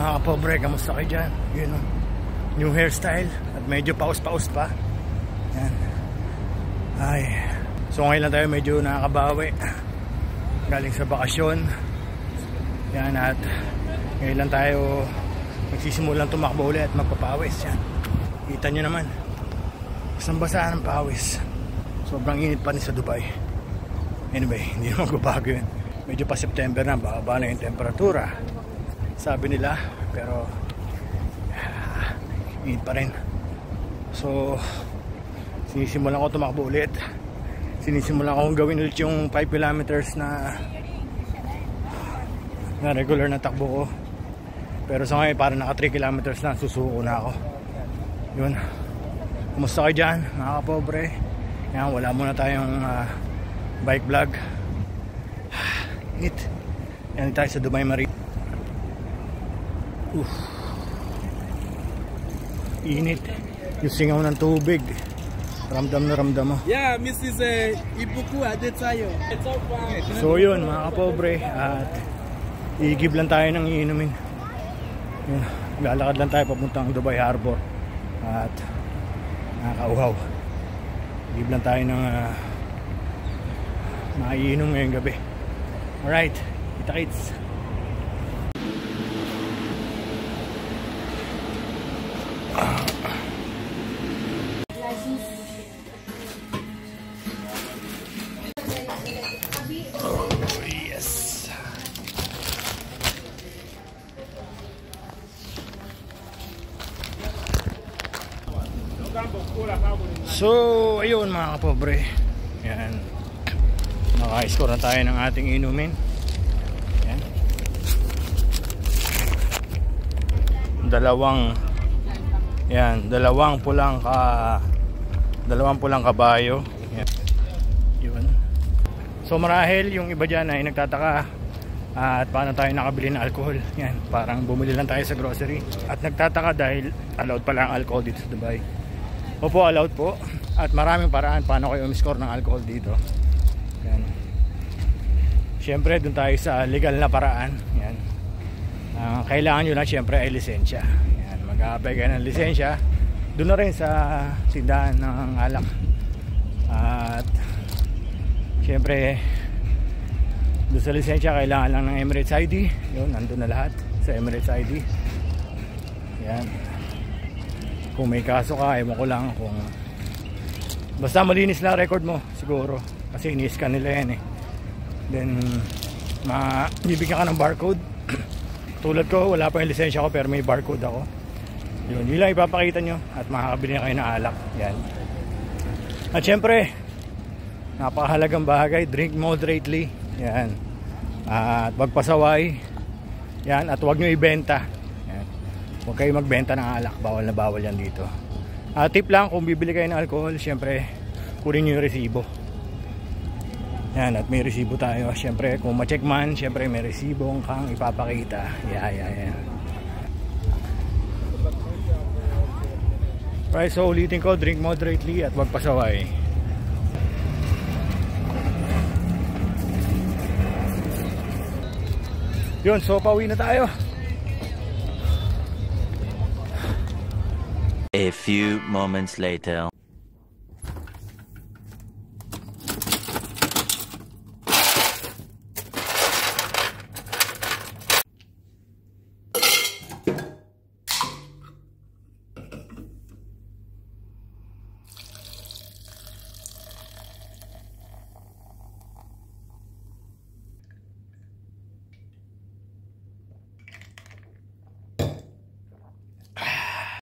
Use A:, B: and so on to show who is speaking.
A: Mga kapobre, kamusta kayo dyan? Yun, new hairstyle at medyo paus-paus pa. Yan. Ay, so ngayon lang tayo medyo nakakabawi galing sa bakasyon. Yan, at ngayon lang tayo nagsisimulang tumakbo ulit at magpapawis. Yan, kita nyo naman, basang-basa ng pawis. Sobrang init pa rin sa Dubai. Anyway, hindi naman magbabago yun. Medyo pa September na, bababa na yung temperatura, sabi nila, pero init pa rin. So sinisimulan ko tumakbo ulit. Sinisimulan ko gawin ulit yung 5 kilometers na regular na takbo ko. Pero sa ngayon parang naka 3 kilometers na, susuko na ako. Yun, kumusta kayo dyan mga kapobre? Yan, wala muna tayong bike vlog. Init. Yan tayo sa Dubai Marina. Init. Yung singaw ng tubig, ramdam na ramdam mo.
B: Yeah, Mrs. Ibuku Adetayo.
A: So yun mga kapobre, at iigib lang tayo ng iinumin. Yun, lalakad lang tayo papuntang Dubai Harbor at nakakauhaw. Iigib lang tayo ng maiinom ngayong gabi. Alright, kita-kits. So ayun mga kapobre, yan, naka-score na tayo ng ating inumin. Yan, dalawang pulang kabayo. Yan. Yun. So marahil yung iba dyan ay nagtataka at paano tayo nakabili ng alcohol. Yan, parang bumili lang tayo sa grocery at nagtataka dahil allowed pala ang alcohol dito sa Dubai. Opo, allowed po. At maraming paraan paano kayo umiscore ng alcohol dito. Yan. Siyempre, dun tayo sa legal na paraan. Yan. Kailangan nyo lang siyempre ay lisensya. Yan. Mag-a-apply kayo ng lisensya. Doon na rin sa tindahan ng alak. At siyempre, doon sa lisensya kailangan lang ng Emirates ID. Yun, nandun na lahat sa Emirates ID. Yan. Kung may kaso ka, ewan ko lang kung basta malinis lang record mo siguro, kasi ini-scan nila yan eh. Then bibigyan ka ng barcode. Tulad ko, wala pa yung lisensya ko pero may barcode ako. Yun lang ipapakita nyo at makakabili na kayo ng alak. Yan. At syempre, napakahalagang bagay, drink moderately. Yan. At wag pasaway. Yan. At wag nyo ibenta. Huwag kayo magbenta ng alak, bawal na bawal yan dito. Tip lang, kung bibili kayo ng alcohol, syempre kunin nyo yung resibo. Yan, at may resibo tayo. Syempre kung ma-check man, syempre may resibong kang ipapakita. Yan. Right, so ulitin ko, drink moderately at wag pasaway. Yun, so pauwi na tayo.
C: A few moments later.